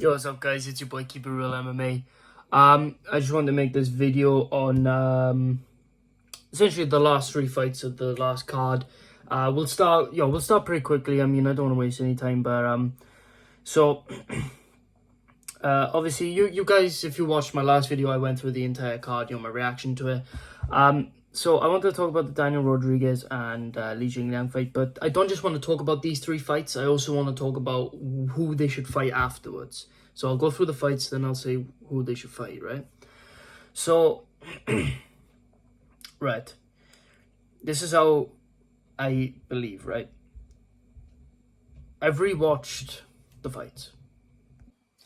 Yo, what's up, guys? It's your boy Keep It Real MMA. I just wanted to make this video on essentially the last three fights of the last card. We'll start pretty quickly. I mean, I don't want to waste any time, but so obviously you guys, if you watched my last video, I went through the entire card, my reaction to it. So I wanted to talk about the Daniel Rodriguez and Li Jingliang fight, but I don't just want to talk about these three fights. I also want to talk about who they should fight afterwards. So I'll go through the fights, then I'll say who they should fight, right? So, right. This is how I believe, right? I've rewatched the fights,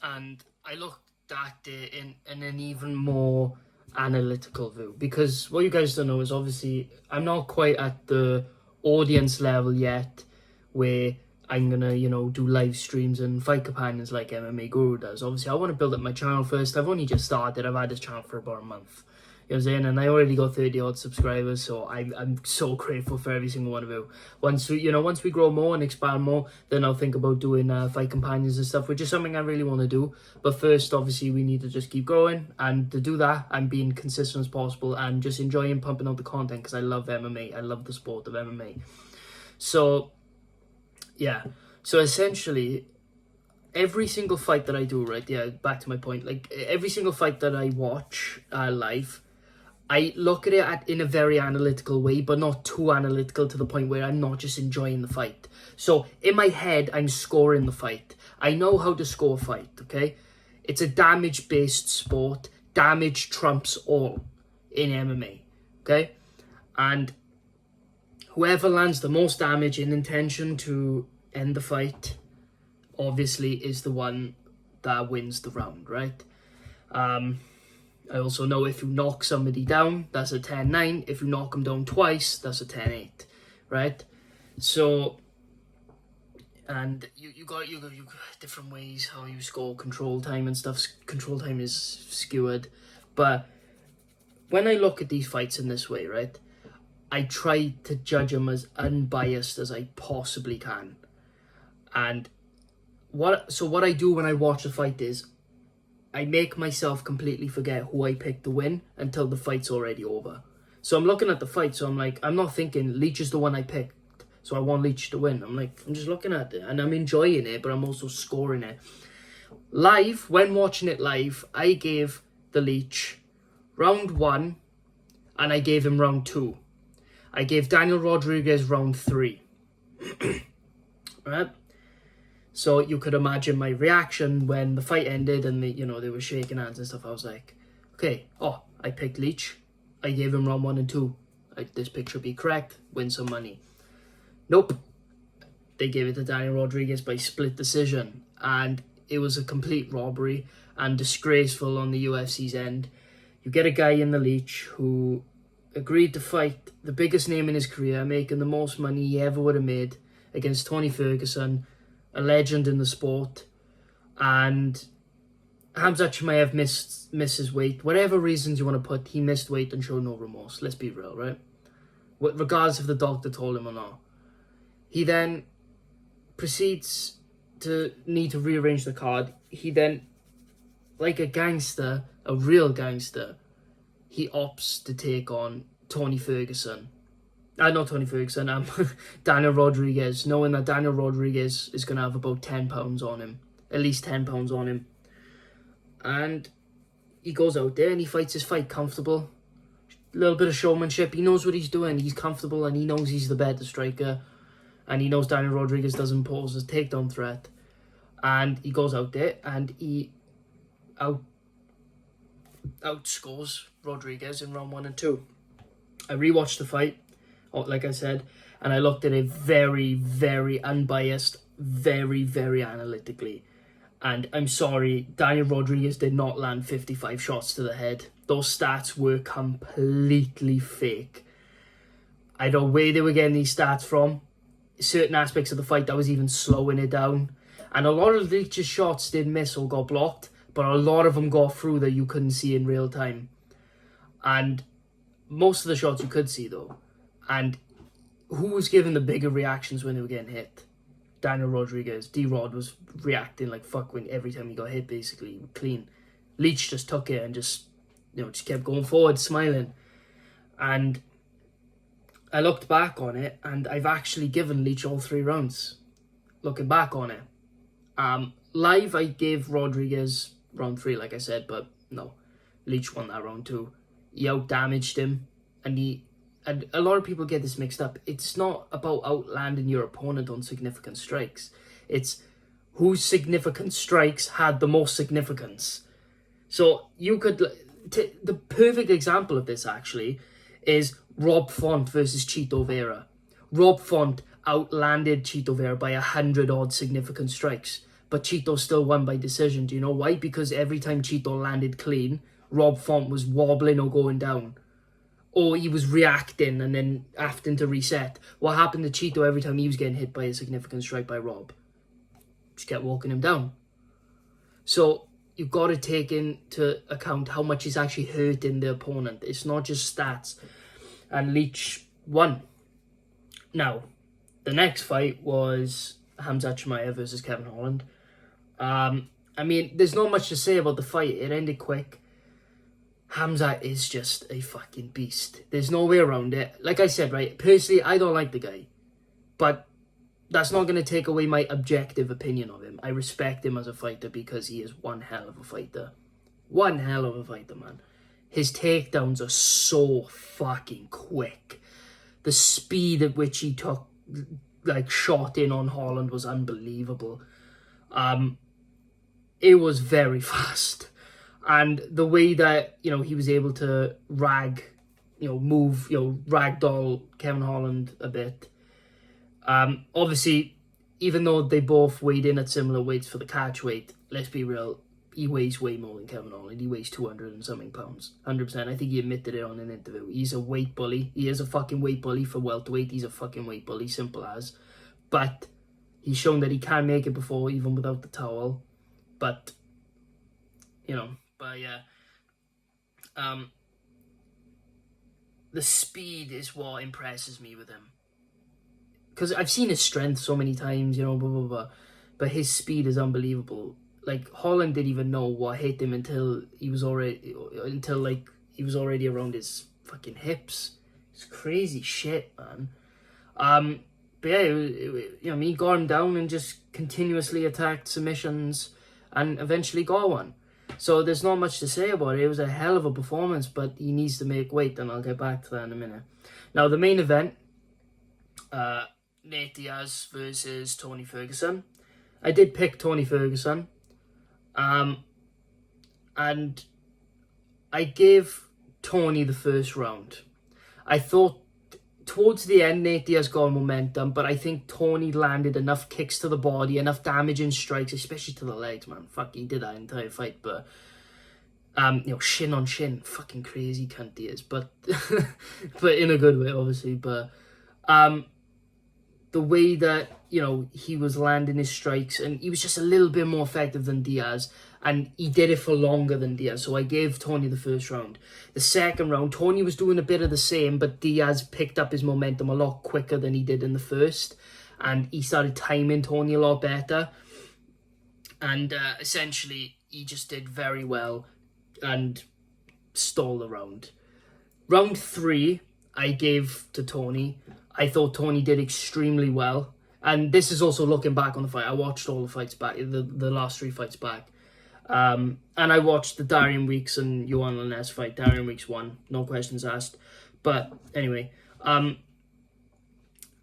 and I looked at it in an even more analytical view, because what you guys don't know is obviously I'm not quite at the audience level yet where I'm gonna do live streams and fight companions like MMA Guru does. Obviously I want to build up my channel first. I've only just started. I've had this channel for about a month, you know what I'm saying, and I already got 30 odd subscribers, so I'm so grateful for every single one of you. Once we grow more and expand more, then I'll think about doing fight companions and stuff, which is something I really want to do. But first, obviously, we need to just keep growing, and to do that, I'm being consistent as possible and just enjoying pumping out the content, because I love MMA. I love the sport of MMA. So yeah, so essentially every single fight that I do, right, yeah, back to my point, like every single fight that I watch live, I look at it in a very analytical way, but not too analytical to the point where I'm not just enjoying the fight. So in my head, I'm scoring the fight. I know how to score a fight, okay? It's a damage-based sport. Damage trumps all in MMA, okay? And whoever lands the most damage in intention to end the fight, obviously, is the one that wins the round, right? I also know if you knock somebody down, that's a 10-9. If you knock them down twice, that's a 10-8, right? So, and you got different ways how you score control time and stuff. Control time is skewered, but when I look at these fights in this way, right, I try to judge them as unbiased as I possibly can. And what I do when I watch a fight is I make myself completely forget who I picked to win until the fight's already over. So I'm looking at the fight, so I'm like, I'm not thinking Leach is the one I picked, so I want Leach to win. I'm just looking at it, and I'm enjoying it, but I'm also scoring it. Live, when watching it live, I gave the Leach round 1, and I gave him round 2. I gave Daniel Rodriguez round 3. Right? So you could imagine my reaction when the fight ended and they were shaking hands and stuff. I was like, okay, I picked Leach. I gave him round 1 and 2. This pick should be correct. Win some money. Nope. They gave it to Daniel Rodriguez by split decision. And it was a complete robbery and disgraceful on the UFC's end. You get a guy in the Leach who agreed to fight the biggest name in his career, making the most money he ever would have made, against Tony Ferguson, a legend in the sport. And Khamzat Chimaev missed his weight. Whatever reasons you want to put, he missed weight and showed no remorse. Let's be real, right? Regardless if the doctor told him or not. He then proceeds to need to rearrange the card. He then, like a gangster, a real gangster, he opts to take on Tony Ferguson. Not Tony Ferguson, Daniel Rodriguez, knowing that Daniel Rodriguez is going to have about 10 pounds on him. At least 10 pounds on him. And he goes out there and he fights his fight comfortable. A little bit of showmanship. He knows what he's doing. He's comfortable and he knows he's the better striker. And he knows Daniel Rodriguez doesn't pose a takedown threat. And he goes out there and he outscores Rodriguez in round 1 and 2. I rewatched the fight, like I said, and I looked at it very, very unbiased, very, very analytically. And I'm sorry, Daniel Rodriguez did not land 55 shots to the head. Those stats were completely fake. I don't know where they were getting these stats from. Certain aspects of the fight, that was even slowing it down. And a lot of Leach's shots did miss or got blocked, but a lot of them got through that you couldn't see in real time. And most of the shots you could see, though. And who was giving the bigger reactions when they were getting hit? Daniel Rodriguez. D-Rod was reacting like fuck when every time he got hit, basically clean. Leach just took it and just kept going forward, smiling. And I looked back on it, and I've actually given Leach all 3 rounds. Looking back on it, live I gave Rodriguez round 3, like I said, but no, Leach won that round 2. He out-damaged him, and a lot of people get this mixed up. It's not about outlanding your opponent on significant strikes. It's whose significant strikes had the most significance. So you could... the perfect example of this, actually, is Rob Font versus Chito Vera. Rob Font outlanded Chito Vera by 100-odd significant strikes, but Chito still won by decision. Do you know why? Because every time Chito landed clean, Rob Font was wobbling or going down, or he was reacting and then having to reset. What happened to Chito every time he was getting hit by a significant strike by Rob? Just kept walking him down. So you've got to take into account how much he's actually hurting the opponent. It's not just stats. And Leach won. Now, the next fight was Khamzat Chimaev versus Kevin Holland. I mean, there's not much to say about the fight. It ended quick. Khamzat is just a fucking beast. There's no way around it. Like I said, right, personally, I don't like the guy. But that's not going to take away my objective opinion of him. I respect him as a fighter because he is one hell of a fighter. One hell of a fighter, man. His takedowns are so fucking quick. The speed at which he took, shot in on Holland was unbelievable. It was very fast. And the way that, he was able to ragdoll Kevin Holland a bit. Obviously, even though they both weighed in at similar weights for the catch weight, let's be real, he weighs way more than Kevin Holland. He weighs 200 and something pounds. 100%. I think he admitted it on an interview. He's a weight bully. He is a fucking weight bully for welterweight. He's a fucking weight bully, simple as. But he's shown that he can make it before, even without the towel. But, the speed is what impresses me with him. Because I've seen his strength so many times, blah, blah, blah. But his speed is unbelievable. Holland didn't even know what hit him until he was already around his fucking hips. It's crazy shit, man. But yeah, he got him down and just continuously attacked submissions and eventually got one. So there's not much to say about it. It was a hell of a performance, but he needs to make weight, and I'll get back to that in a minute. Now, the main event, Nate Diaz versus Tony Ferguson. I did pick Tony Ferguson. And I gave Tony the first round. I thought towards the end, Nate Diaz got momentum, but I think Tony landed enough kicks to the body, enough damaging strikes, especially to the legs, man. Fuck, he did that entire fight, but shin on shin, fucking crazy cunt he is, but but in a good way, obviously. But the way that he was landing his strikes, and he was just a little bit more effective than Diaz, and he did it for longer than Diaz. So I gave Tony the first round. The second round, Tony was doing a bit of the same, but Diaz picked up his momentum a lot quicker than he did in the first, and he started timing Tony a lot better. And essentially, he just did very well and stole the round. Round 3, I gave to Tony. I thought Tony did extremely well. And this is also looking back on the fight. I watched all the fights back, the last 3 fights back. And I watched the Darian Weeks and Johan Lainez fight. Darian Weeks won, no questions asked. But anyway,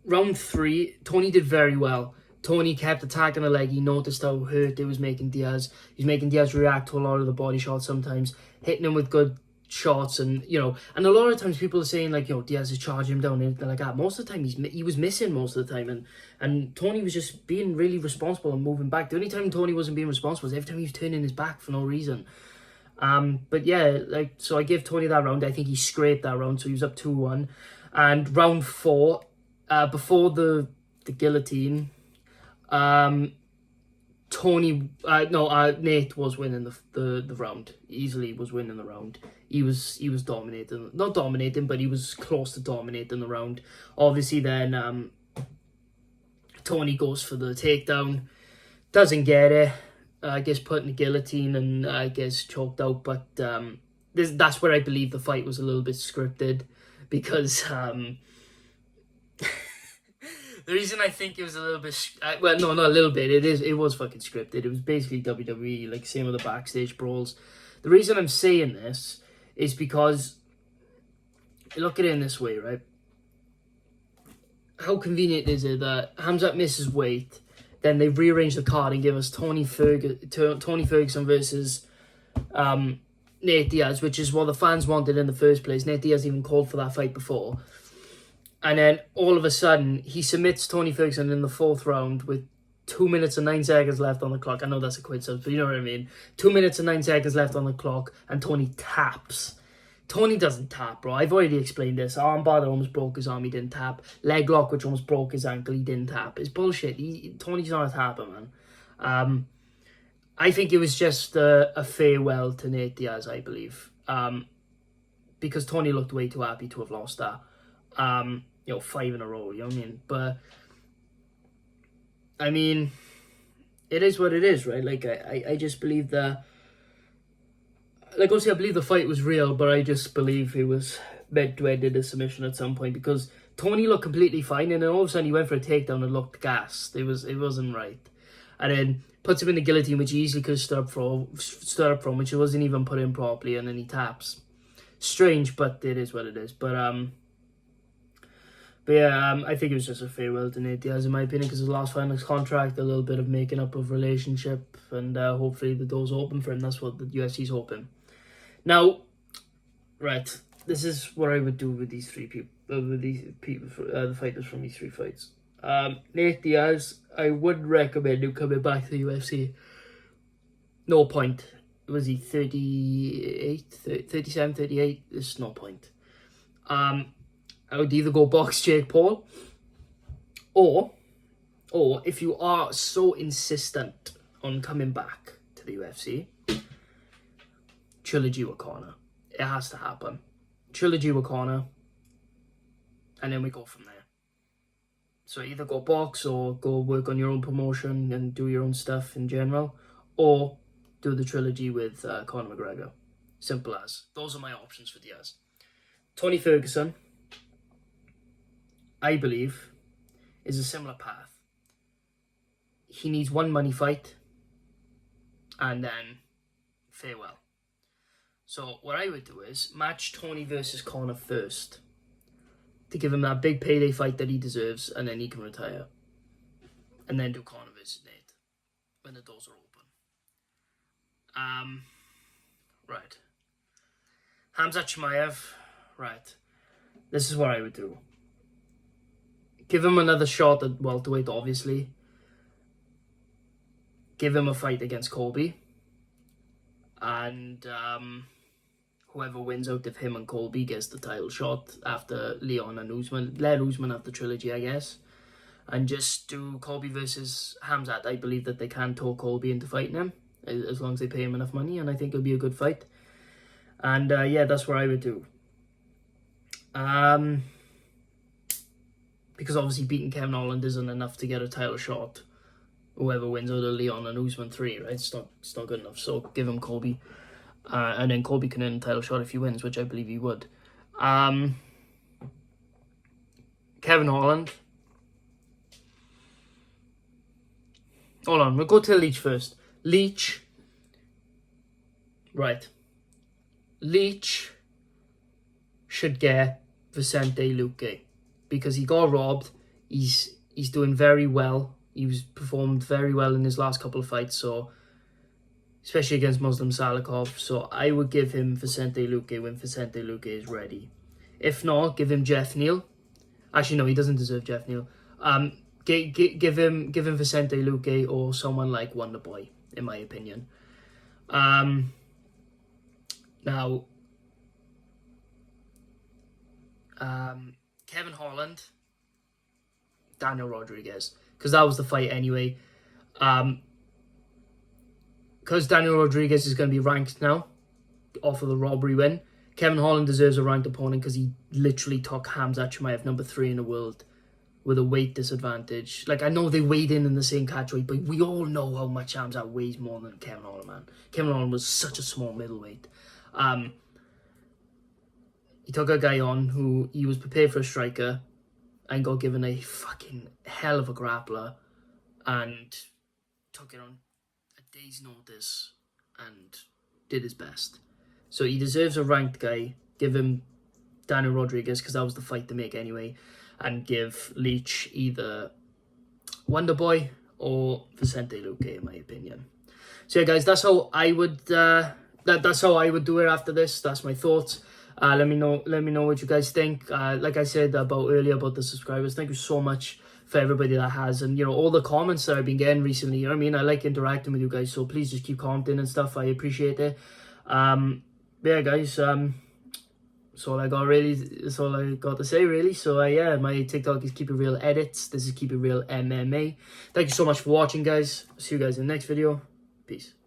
round 3, Tony did very well. Tony kept attacking the leg. He noticed how hurt it was making Diaz. He's making Diaz react to a lot of the body shots sometimes, hitting him with good shots, and and a lot of times people are saying Diaz is charging him down and like that. Most of the time he was missing most of the time, and Tony was just being really responsible and moving back. The only time Tony wasn't being responsible was every time he was turning his back for no reason. But yeah, so I gave Tony that round. I think he scraped that round, so he was up 2-1. And round 4, before the guillotine, Nate was winning the round. Easily was winning the round. He was dominating, not dominating, but he was close to dominating the round. Obviously then Tony goes for the takedown, doesn't get it. I guess put in the guillotine and I guess choked out. But that's where I believe the fight was a little bit scripted, because the reason I think it was a little bit, well, no, not a little bit. It was fucking scripted. It was basically WWE, like same with the backstage brawls. The reason I'm saying this is because, look at it in this way, right? How convenient is it that Khamzat misses weight, then they rearrange the card and give us Tony Ferguson versus Nate Diaz, which is what the fans wanted in the first place. Nate Diaz even called for that fight before. And then all of a sudden, he submits Tony Ferguson in the 4th round with 2 minutes and 9 seconds left on the clock. I know that's a quid sub, but you know what I mean. 2 minutes and 9 seconds left on the clock, and Tony taps. Tony doesn't tap, bro. I've already explained this. Armbar that almost broke his arm, he didn't tap. Leg lock, which almost broke his ankle, he didn't tap. It's bullshit. Tony's not a tapper, man. I think it was just a farewell to Nate Diaz, I believe. Because Tony looked way too happy to have lost that. 5 in a row, you know what I mean? But, I mean, it is what it is, right? Like, I just believe that, like, obviously I believe the fight was real, but I just believe it was meant to end in a submission at some point, because Tony looked completely fine, and then all of a sudden he went for a takedown and looked gassed. It wasn't right. And then puts him in the guillotine, which he easily could have stood up from, which he wasn't even put in properly, and then he taps. Strange, but it is what it is. But yeah, I think it was just a farewell to Nate Diaz, in my opinion, because his last fight on his contract, a little bit of making up of relationship, and hopefully the door's open for him. That's what the UFC's hoping. Now, right, this is what I would do with these three people, the fighters from these 3 fights. Nate Diaz, I would recommend him coming back to the UFC. No point. Was he 37, 38? There's no point. I would either go box Jake Paul, or if you are so insistent on coming back to the UFC, trilogy with Conor. It has to happen. Trilogy with Conor, and then we go from there. So either go box or go work on your own promotion and do your own stuff in general, or do the trilogy with Conor McGregor. Simple as. Those are my options for Diaz. Tony Ferguson, I believe, is a similar path. He needs one money fight, and then farewell. So what I would do is match Tony versus Conor first, to give him that big payday fight that he deserves, and then he can retire. And then do Conor versus Nate when the doors are open. Right. Khamzat Chimaev, right. This is what I would do. Give him another shot at welterweight, obviously. Give him a fight against Colby. And whoever wins out of him and Colby gets the title shot after Leon and Usman. Let Usman have the trilogy, I guess. And just do Colby versus Khamzat. I believe that they can talk Colby into fighting him, as long as they pay him enough money, and I think it'll be a good fight. And yeah, that's what I would do. Because obviously beating Kevin Holland isn't enough to get a title shot. Whoever wins out of Leon and Usman 3, right? It's not good enough. So give him Colby. And then Colby can earn a title shot if he wins, which I believe he would. Kevin Holland. Hold on, we'll go to Leach first. Leach. Right. Leach should get Vicente Luque, because he got robbed. He's doing very well. He was performed very well in his last couple of fights, so especially against Muslim Salikov. So I would give him Vicente Luque when Vicente Luque is ready. If not, give him Jeff Neal. Actually, no, he doesn't deserve Jeff Neal. Give him Vicente Luque or someone like Wonderboy, in my opinion. Now, Kevin Holland, Daniel Rodriguez, because that was the fight anyway. Because Daniel Rodriguez is going to be ranked now off of the robbery win. Kevin Holland deserves a ranked opponent because he literally took Khamzat Chimaev, number 3 in the world, with a weight disadvantage. Like, I know they weighed in the same catch weight, but we all know how much Hamzat weighs more than Kevin Holland, man. Kevin Holland was such a small middleweight. He took a guy on who he was prepared for a striker and got given a fucking hell of a grappler and took it on a day's notice and did his best. So he deserves a ranked guy. Give him Daniel Rodriguez, because that was the fight to make anyway, and give Leach either Wonderboy or Vicente Luque, in my opinion. So yeah, guys, that's how I would that's how I would do it after this. That's my thoughts. Let me know what you guys think. Like I said earlier about the subscribers, thank you so much for everybody that has, and all the comments that I've been getting recently. You know what I mean? I like interacting with you guys, so please just keep commenting and stuff. I appreciate it. Yeah, guys. That's all I got to say, really. So yeah, my TikTok is Keep It Real Edits. This is Keep It Real MMA. Thank you so much for watching, guys. See you guys in the next video. Peace.